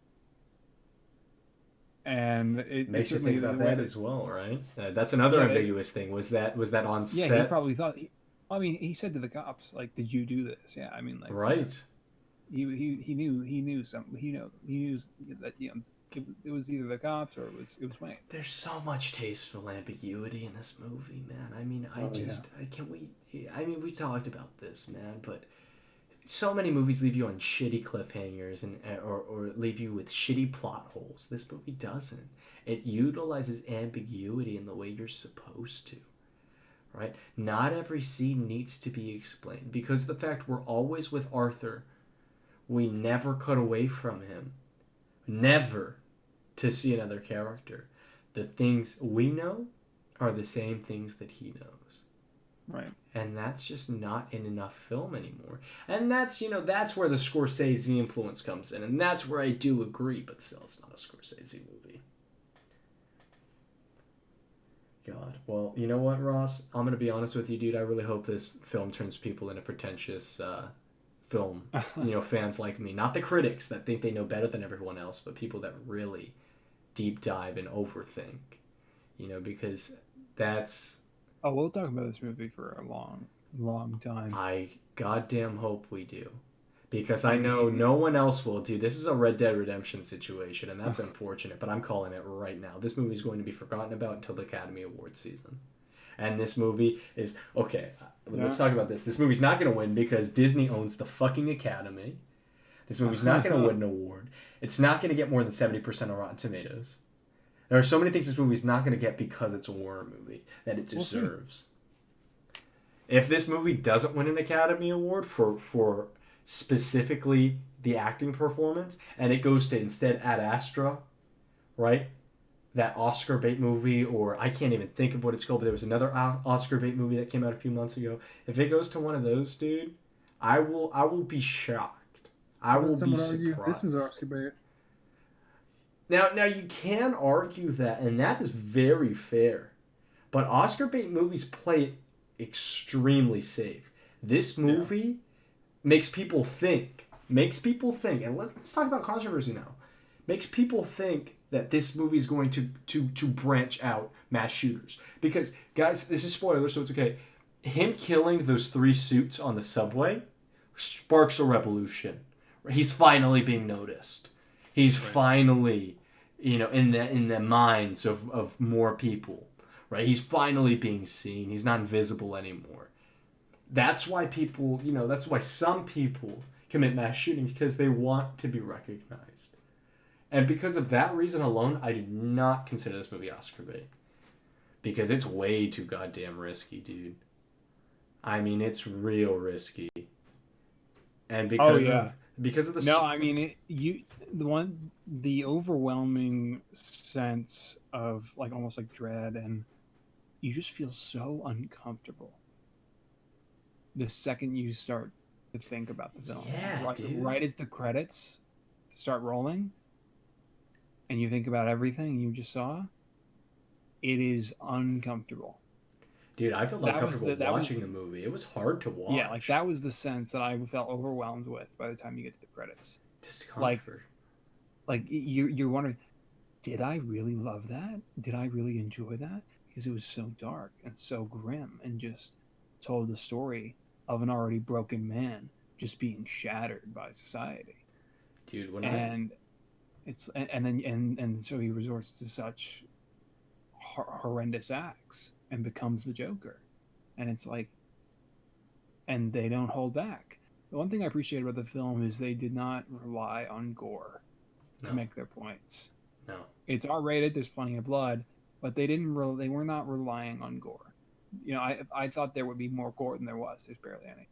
And it makes you think about that as well, right? That's another ambiguous thing. Was that on set? Yeah, he probably thought. He said to the cops, like, "Did you do this?" Yeah, I mean, like, right. He knew something. He knew that it was either the cops or it was Wayne. There's so much tasteful ambiguity in this movie, man. I mean, we talked about this, man, but so many movies leave you on shitty cliffhangers or leave you with shitty plot holes. This movie doesn't. It utilizes ambiguity in the way you're supposed to, right? Not every scene needs to be explained, because the fact we're always with Arthur, we never cut away from him. Never to see another character. The things we know are the same things that he knows. Right. And that's just not in enough film anymore. And that's where the Scorsese influence comes in. And that's where I do agree, but still, it's not a Scorsese movie. God. Well, you know what, Ross? I'm going to be honest with you, dude. I really hope this film turns people into pretentious film, fans like me. Not the critics that think they know better than everyone else, but people that really deep dive and overthink. Because that's... Oh, we'll talk about this movie for a long, long time. I goddamn hope we do. Because I know no one else will do. This is a Red Dead Redemption situation, and that's unfortunate, but I'm calling it right now. This movie is going to be forgotten about until the Academy Awards season. And this movie is... Okay, let's talk about this. This movie's not going to win because Disney owns the fucking Academy. This movie's not going to win an award. It's not going to get more than 70% on Rotten Tomatoes. There are so many things this movie's not going to get because it's a horror movie that it deserves. If this movie doesn't win an Academy Award for specifically the acting performance, and it goes to instead Ad Astra, right? That Oscar bait movie, or I can't even think of what it's called, but there was another Oscar bait movie that came out a few months ago. If it goes to one of those, dude, I will be shocked. I will be surprised. This is Oscar bait. Now you can argue that, and that is very fair, but Oscar bait movies play it extremely safe. This movie makes people think, and let's talk about controversy now. Makes people think that this movie is going to branch out mass shooters. Because, guys, this is spoiler, so it's okay. Him killing those 3 suits on the subway sparks a revolution. He's finally being noticed. He's finally, in the minds of more people, right? He's finally being seen. He's not invisible anymore. That's why people, that's why some people commit mass shootings, because they want to be recognized. And because of that reason alone, I do not consider this movie Oscar bait. Because it's way too goddamn risky, dude. I mean, it's real risky. And because of the no, I mean the overwhelming sense of like almost like dread, and you just feel so uncomfortable the second you start to think about the film. Yeah, dude. Right as the credits start rolling and you think about everything you just saw, it is uncomfortable. Dude, I felt uncomfortable watching the movie. It was hard to watch. Yeah, like that was the sense that I felt overwhelmed with by the time you get to the credits. Discomfort. Like you're wondering, did I really love that? Did I really enjoy that? Because it was so dark and so grim and just told the story of an already broken man just being shattered by society. Dude, so he resorts to such horrendous acts and becomes the Joker. And it's like, and they don't hold back. The one thing I appreciate about the film is they did not rely on gore to make their points. No. It's R-rated, there's plenty of blood, but they were not relying on gore. I thought there would be more gore than there was. There's barely any.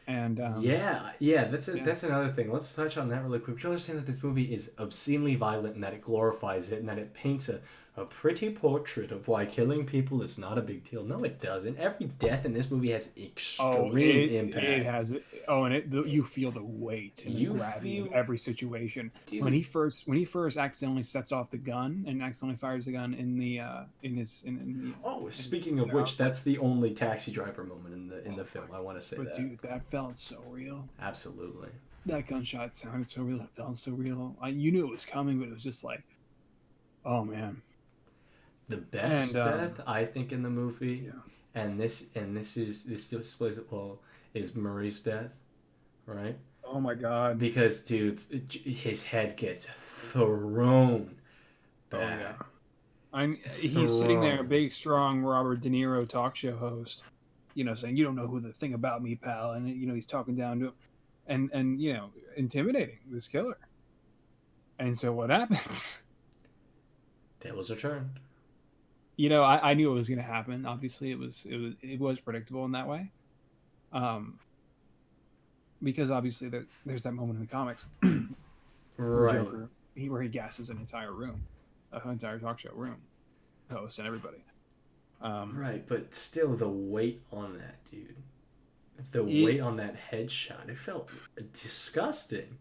And that's another thing. Let's touch on that really quick. People are saying that this movie is obscenely violent and that it glorifies it and that it paints a pretty portrait of why killing people is not a big deal. No, it doesn't. Every death in this movie has extreme impact. It has. You feel the weight and the gravity of every situation. Dude. When he first accidentally sets off the gun and accidentally fires the gun speaking of which, that's the only taxi driver moment in the film. I want to say that. Dude, that felt so real. Absolutely. That gunshot sounded so real. It felt so real. You knew it was coming, but it was just like, oh man. The best death, I think, in the movie, and this displays it well, is Murray's death, right? Oh my god! Because dude, his head gets thrown back. Oh yeah. He's sitting there, a big, strong Robert De Niro talk show host, saying, "You don't know who the thing about me, pal," and he's talking down to him, and intimidating this killer. And so what happens? Tables are turned. I knew it was going to happen. Obviously, it was predictable in that way, because obviously there's that moment in the comics, right, Joker, where he gasses an entire talk show room, the host and everybody. Right, but still, the weight on that dude, weight on that headshot, it felt disgusting.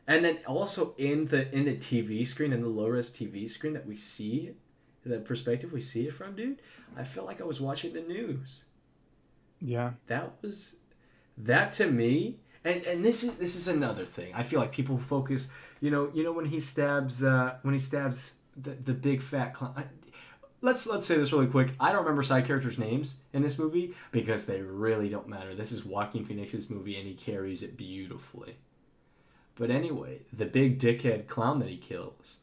And then also in the TV screen, in the low-res TV screen that we see. The perspective we see it from, dude, I felt like I was watching the news. Yeah. That to me, and this is another thing. I feel like people focus, when he stabs the big fat clown. Let's say this really quick. I don't remember side characters' names in this movie because they really don't matter. This is Joaquin Phoenix's movie and he carries it beautifully. But anyway, the big dickhead clown that he kills,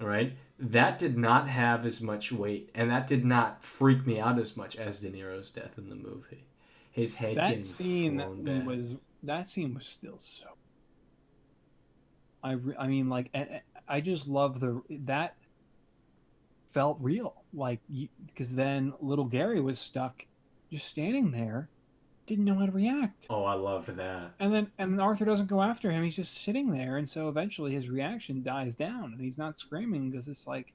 right? That did not have as much weight, and that did not freak me out as much as De Niro's death in the movie. His head getting thrown back. That scene was still so. I mean, like, I just love that felt real, like, because then little Gary was stuck, just standing there, didn't know how to react. Oh, I loved that. And Arthur doesn't go after him. He's just sitting there, and so eventually his reaction dies down, and he's not screaming because it's like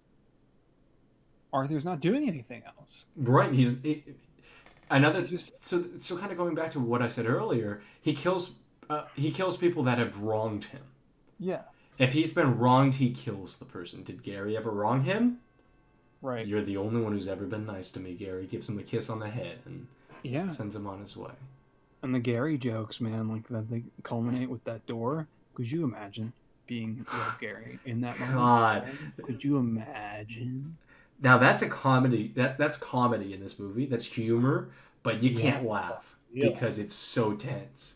Arthur's not doing anything else. Right. So kind of going back to what I said earlier, he kills people that have wronged him. Yeah. If he's been wronged, he kills the person. Did Gary ever wrong him? Right. You're the only one who's ever been nice to me, Gary. Gives him a kiss on the head and sends him on his way. And the Gary jokes, man, like that they culminate with that door. Could you imagine being Gary in that moment? God. Could you imagine? Now that's a comedy. That's comedy in this movie. That's humor, but you can't laugh because it's so tense.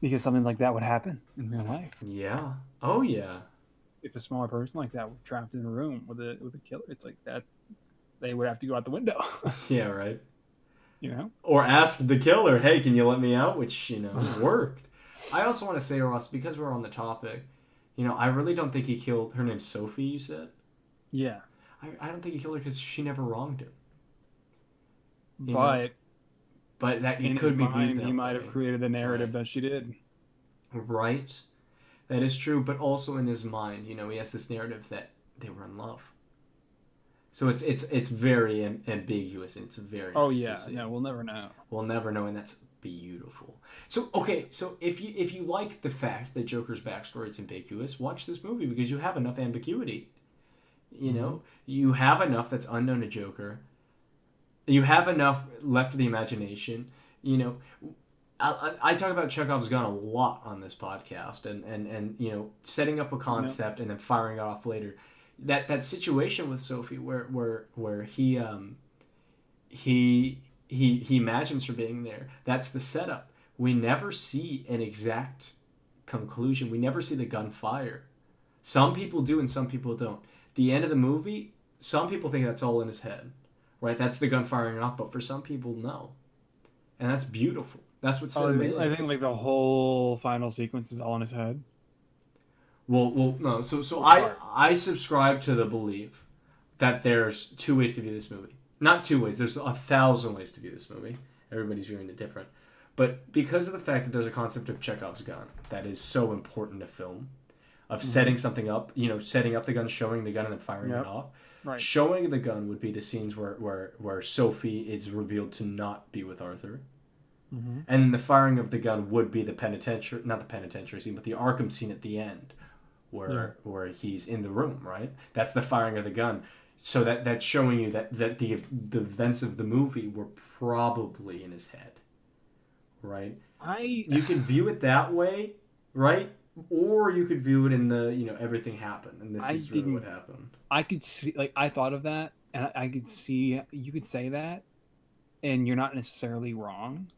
because something like that would happen in real life. Yeah. Oh yeah. If a smaller person like that were trapped in a room with a killer, it's like that they would have to go out the window. Yeah, right. You know? Or ask the killer, "Hey, can you let me out?" Which, worked. I also want to say, Ross, because we're on the topic, I really don't think he killed. Her name's Sophie, you said? Yeah. I don't think he killed her because she never wronged him. You know? But But that it in his could be viewed mind, that he might way. have created a narrative Right. that she did. Right. That is true, but also in his mind, he has this narrative that they were in love. So it's very ambiguous and it's very Oh nice to yeah, see. no, we'll never know. We'll never know, and that's beautiful. So okay, so if you like the fact that Joker's backstory is ambiguous, watch this movie because you have enough ambiguity. You have enough that's unknown to Joker. You have enough left to the imagination. You know, I talk about Chekhov's gun a lot on this podcast, and setting up a concept and then firing it off later. That situation with Sophie where he imagines her being there. That's the setup. We never see an exact conclusion. We never see the gun fire. Some people do and some people don't. The end of the movie, some people think that's all in his head, right? That's the gun firing off, but for some people, no. And that's beautiful. That's what Oh, cinema I think is. like the whole final sequence is all in his head. Well, no. So Which part? I subscribe to the belief that there's two ways to view this movie. Not two ways. There's 1,000 ways to view this movie. Everybody's viewing it different. But because of the fact that there's a concept of Chekhov's gun that is so important to film, of setting something up, setting up the gun, showing the gun, and then firing it off. Right. Showing the gun would be the scenes where Sophie is revealed to not be with Arthur. Mm-hmm. And then the firing of the gun would be the penitentiary, not the penitentiary scene, but the Arkham scene at the end, where he's in the room, right? That's the firing of the gun. So that's showing you that the events of the movie were probably in his head, right? You can view it that way, right? Or you could view it in the everything happened and this is really what happened. I could see, like, I thought of that, and I could see you could say that, and you're not necessarily wrong.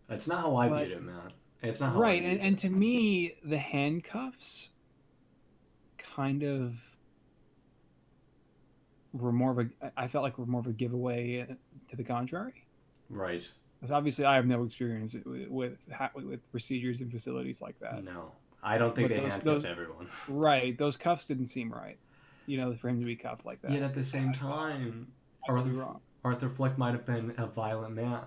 That's not how I viewed it, man. It's not how right, I viewed and it. to me, the handcuffs kind of were more of a. I felt like were more of a giveaway to the contrary. Right. Because obviously, I have no experience with procedures and facilities like that. No, I don't think But they handcuff everyone. Right, those cuffs didn't seem right. For him to be cuffed like that. Yet at the same time, Arthur Fleck might have been a violent man.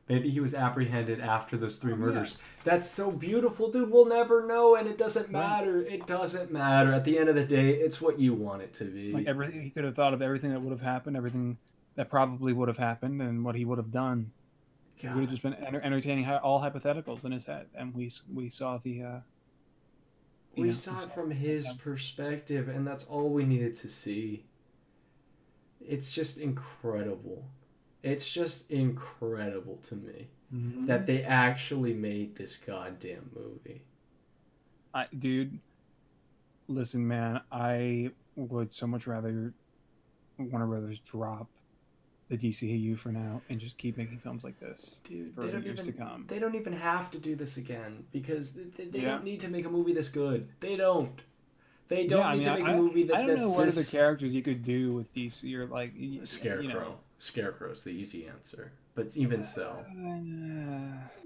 Maybe he was apprehended after those 3 murders. Yeah. That's so beautiful, dude. We'll never know, and it doesn't matter. Right. It doesn't matter. At the end of the day, it's what you want it to be. Like he could have thought of everything that would have happened, everything that probably would have happened, and what he would have done. God. He would have just been entertaining all hypotheticals in his head, and we saw the. We saw it from his perspective, and that's all we needed to see. It's just incredible. It's just incredible to me that they actually made this goddamn movie. Dude, listen, man, I would so much rather Warner Brothers drop the DCEU for now and just keep making films like this. Dude, for years to come. They don't even have to do this again because they don't need to make a movie this good. They don't. They don't need to make a movie that. I don't know what other characters you could do with DC or like Scarecrow. Scarecrow's the easy answer, but even so,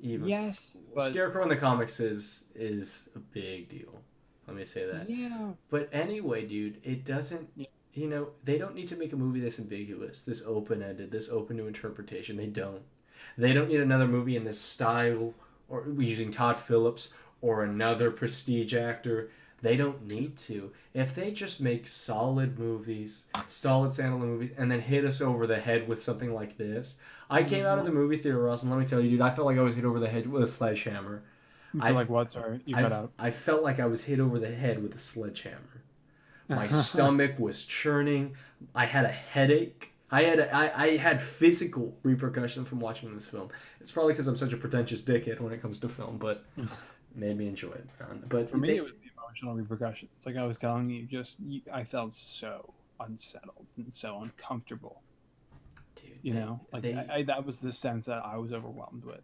yes, Scarecrow in the comics is a big deal. Let me say that. Yeah. But anyway, dude, it doesn't. They don't need to make a movie this ambiguous, this open-ended, this open to interpretation. They don't. They don't need another movie in this style, or using Todd Phillips or another prestige actor. They don't need to. If they just make solid movies, solid standalone movies, and then hit us over the head with something like this. I came out of the movie theater, Ross, and let me tell you, dude, I felt like I was hit over the head with a sledgehammer. You feel like what? Sorry, you cut out. I felt like I was hit over the head with a sledgehammer. My stomach was churning. I had a headache. I had physical repercussions from watching this film. It's probably because I'm such a pretentious dickhead when it comes to film, but made me enjoy it. But for me, it was the emotional repercussions. Like I was telling you, I felt so unsettled and so uncomfortable. Dude, that was the sense that I was overwhelmed with.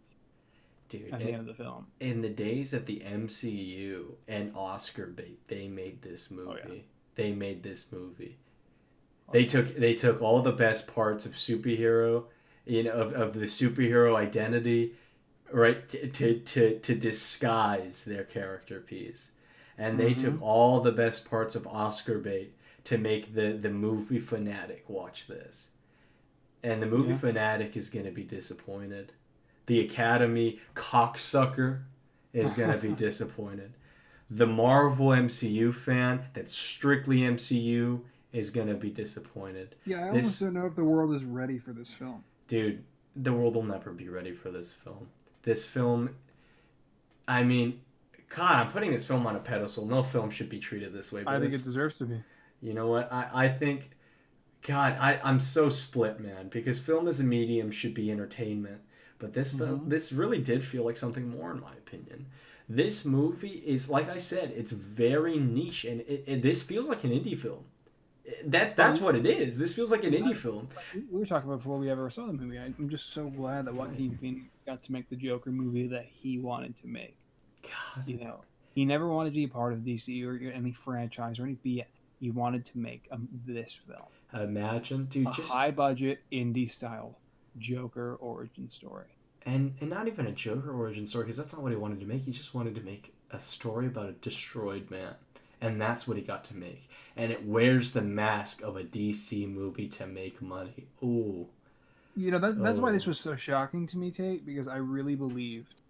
Dude, at the end of the film. in the days of the MCU and Oscar bait, they made this movie. Oh, yeah. They made this movie. Oh, They took all the best parts of superhero, of the superhero identity, right, to disguise their character piece. And they took all the best parts of Oscar bait to make the movie fanatic watch this. And the movie fanatic is going to be disappointed. The Academy cocksucker is going to be disappointed. The Marvel MCU fan that's strictly MCU is going to be disappointed. Yeah, I almost don't know if the world is ready for this film. Dude, the world will never be ready for this film. This film, I mean, God, I'm putting this film on a pedestal. No film should be treated this way. I think it deserves to be. You know what? I think, God, I'm so split, man, because film as a medium should be entertainment. But this film, this really did feel like something more, in my opinion. This movie is, like I said, it's very niche, and this feels like an indie film. That's what it is. This feels like an indie film. We were talking about before we ever saw the movie. I'm just so glad that Joaquin Phoenix got to make the Joker movie that he wanted to make. God. You know, he never wanted to be a part of DC or any franchise or any BS. He wanted to make this film. Imagine, dude, a high budget indie style Joker origin story. And not even a Joker origin story, because that's not what he wanted to make. He just wanted to make a story about a destroyed man. And that's what he got to make. And it wears the mask of a DC movie to make money. Ooh. You know, that's why this was so shocking to me, Tate, because I really believed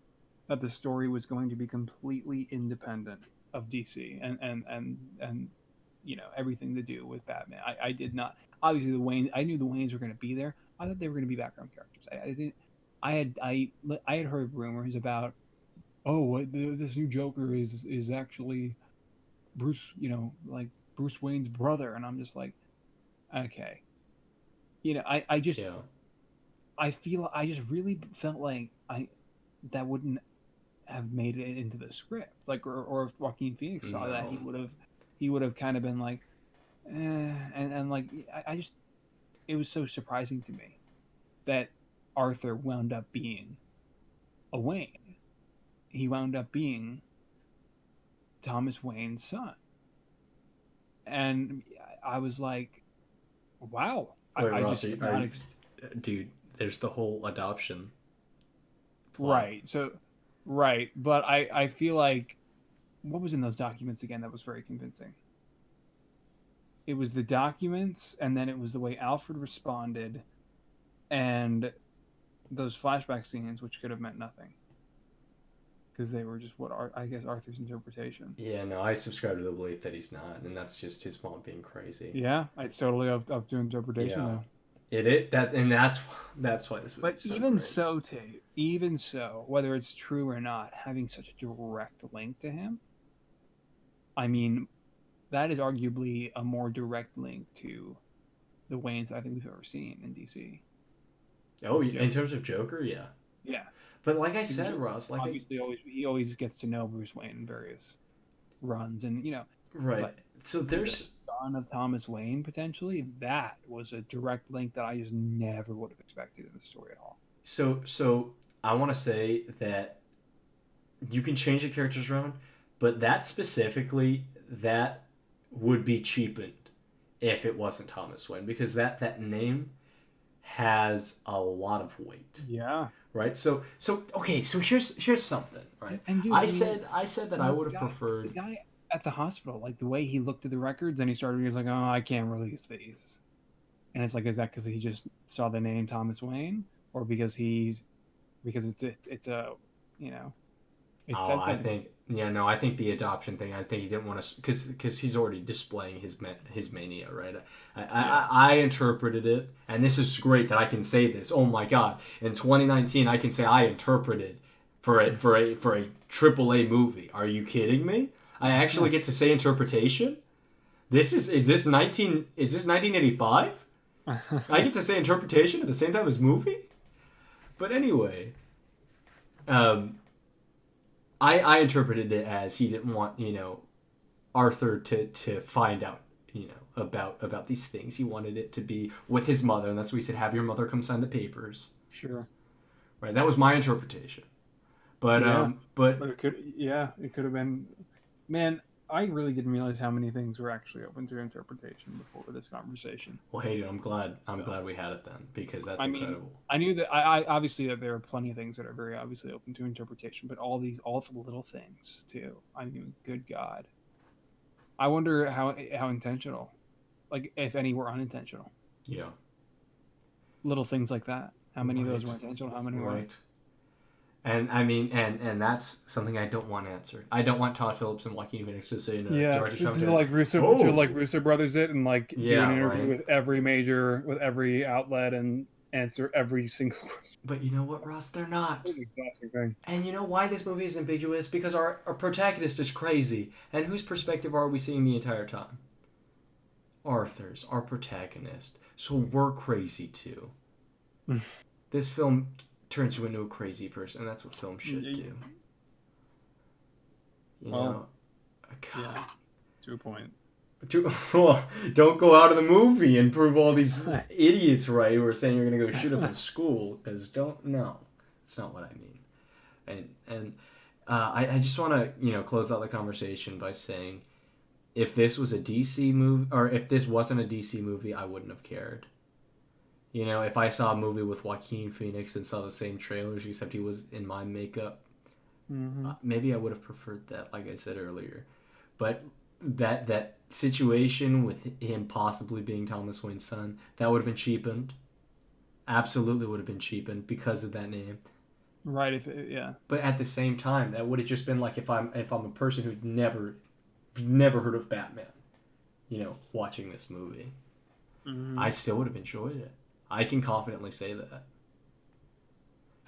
that the story was going to be completely independent of DC and you know, everything to do with Batman. I did not. Obviously, I knew the Waynes were going to be there. I thought they were going to be background characters. I had heard rumors about, this new Joker is actually Bruce, you know, like Bruce Wayne's brother, and I'm just like, okay, you know, I just really felt like that wouldn't have made it into the script, like, or if Joaquin Phoenix saw that, he would have kind of been like, and like I just, it was so surprising to me that Arthur wound up being a Wayne. He wound up being Thomas Wayne's son. And I was like, wow. Wait, Ross, dude, there's the whole adoption plot. Right. But I feel like, what was in those documents again that was very convincing? It was the documents, and then it was the way Alfred responded, and those flashback scenes, which could have meant nothing, because they were just I guess Arthur's interpretation. Yeah, no, I subscribe to the belief that he's not, and that's just his mom being crazy. Yeah, it's totally up to interpretation. Yeah. That's why this. But so even great. So, Tate, even so, whether it's true or not, having such a direct link to him, I mean, that is arguably a more direct link to the Waynes I think we've ever seen in DC. Oh, in terms of Joker, yeah. Yeah. But like I said, Ross, like obviously he always gets to know Bruce Wayne in various runs, and you know. Right. So there's the son of Thomas Wayne potentially. That was a direct link that I just never would have expected in the story at all. So I want to say that you can change the characters around, but that specifically, that would be cheapened if it wasn't Thomas Wayne, because that name has a lot of weight. Yeah. Right. So okay. So here's something. Right. And dude, I said that I would have preferred. The guy at the hospital, like the way he looked at the records, and he was like, "Oh, I can't release these." And it's like, is that because he just saw the name Thomas Wayne, or because it's a, you know, it said something. I think the adoption thing. I think he didn't want to, because he's already displaying his mania, right? I interpreted it, and this is great that I can say this. Oh my God! In 2019, I can say I interpreted for a AAA movie. Are you kidding me? I actually get to say interpretation. Is this 1985? I get to say interpretation at the same time as movie. But anyway, I interpreted it as he didn't want, you know, Arthur to find out, you know, about these things. He wanted it to be with his mother, and that's why he said, have your mother come sign the papers. Sure. Right, that was my interpretation. But Yeah. but But it could have been. Man, I really didn't realize how many things were actually open to interpretation before this conversation. well, hey, I'm glad we had it then, because that's I mean, incredible. I knew that I obviously that there are plenty of things that are very obviously open to interpretation, but all the little things too. I mean, good God, I wonder how intentional, like if any were unintentional. Yeah. Little things like that. How many of those Right. were intentional? How many weren't? Right. And I mean, and that's something I don't want answered. I don't want Todd Phillips and Joaquin Phoenix to say, director's To commentary. like Russo Oh! to like Russo Brothers it and like do Yeah, an interview right. with every outlet and answer every single question. But you know what, Ross? They're not. It's an exhausting thing. And you know why this movie is ambiguous? Because our protagonist is crazy. And whose perspective are we seeing the entire time? Arthur's, our protagonist. So we're crazy too. This film turns you into a crazy person, and that's what film should do. You know? God. Yeah, to a point. Well, don't go out of the movie and prove all these idiots right who are saying you're going to go shoot up a school, because no. That's not what I mean. And I just want to, close out the conversation by saying, if this was a DC movie, or if this wasn't a DC movie, I wouldn't have cared. If I saw a movie with Joaquin Phoenix and saw the same trailers, except he was in my makeup, maybe I would have preferred that, like I said earlier. But that situation with him possibly being Thomas Wayne's son, that would have been cheapened. Absolutely would have been cheapened because of that name. Right. But at the same time, that would have just been like if I'm a person who'd never heard of Batman, watching this movie. I still would have enjoyed it. I can confidently say that.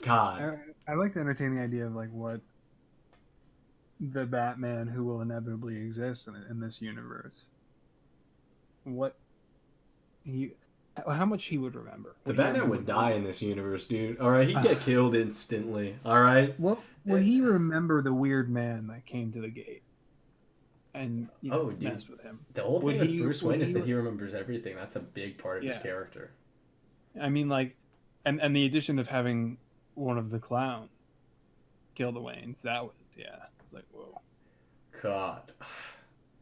God. I like to entertain the idea of like what the Batman who will inevitably exist in this universe. How much he would remember. The Batman would die in this universe, dude. All right, he'd get killed instantly. All right. What would he remember the weird man that came to the gate and mess with him? The whole thing with Bruce Wayne is that he remembers everything. That's a big part of his character. I mean, like, and the addition of having one of the clown kill the Waynes, that was like whoa. God.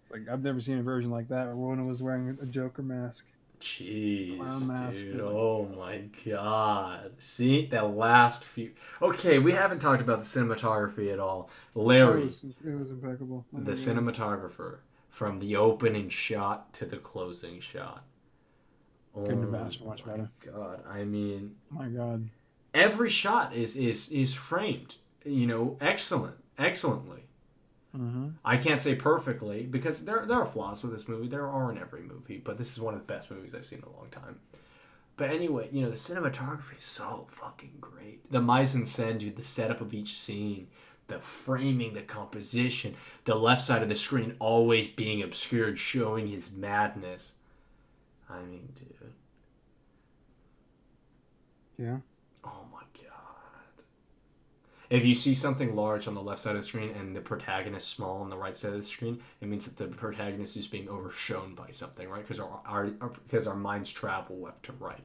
It's like I've never seen a version like that where one was wearing a Joker mask. Jeez, dude. Oh my God. See, that last few... Okay, we haven't talked about the cinematography at all. Larry. It was impeccable. The cinematographer. From the opening shot to the closing shot. Couldn't have asked for much better. God, I mean... My God. Every shot is framed, excellently. I can't say perfectly, because there are flaws with this movie. There are in every movie, but this is one of the best movies I've seen in a long time. But anyway, the cinematography is so fucking great. The mise en scène, dude, the setup of each scene, the framing, the composition, the left side of the screen always being obscured, showing his madness. I mean, dude. Yeah. Oh my God. If you see something large on the left side of the screen and the protagonist small on the right side of the screen, it means that the protagonist is being overshown by something, right? Because our minds travel left to right.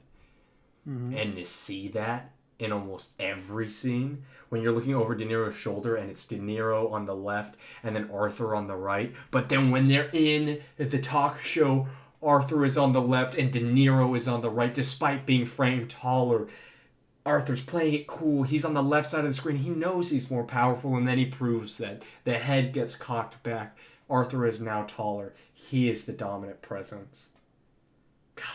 And to see that in almost every scene, when you're looking over De Niro's shoulder and it's De Niro on the left and then Arthur on the right, but then when they're in the talk show, Arthur is on the left and De Niro is on the right, despite being framed taller. Arthur's playing it cool. He's on the left side of the screen. He knows he's more powerful, and then he proves that. The head gets cocked back. Arthur is now taller. He is the dominant presence. God.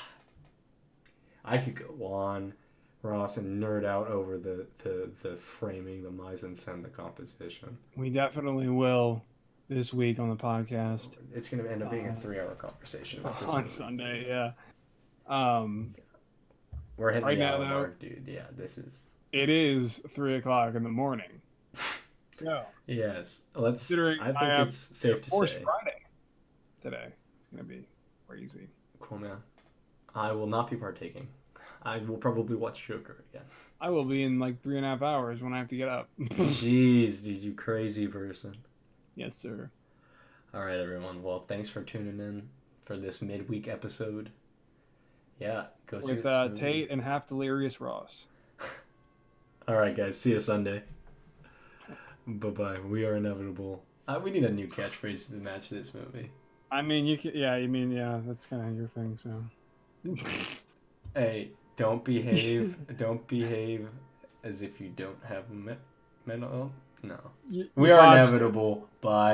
I could go on, Ross, and nerd out over the framing, the mise en scène, the composition. We definitely will this week on the podcast. It's going to end up being a 3-hour conversation about this on movie. Sunday, yeah. We're hitting right the now, hour though, mark, dude. Yeah, this is... It is 3:00 in the morning. So yes, I think it's safe to say. Friday today. It's gonna be crazy. Cool, man. I will not be partaking. I will probably watch Joker again. I will be in like 3.5 hours when I have to get up. Jeez, dude, you crazy person. Yes, sir. All right, everyone. Well, thanks for tuning in for this midweek episode. Yeah, go see this movie. Tait and half delirious Ross. All right, guys. See you Sunday. Bye-bye. We are inevitable. We need a new catchphrase to match this movie. I mean, you can. Yeah, you mean that's kind of your thing. So. Hey, don't behave. Don't behave as if you don't have mental. No. We are botched it. inevitable. Bye.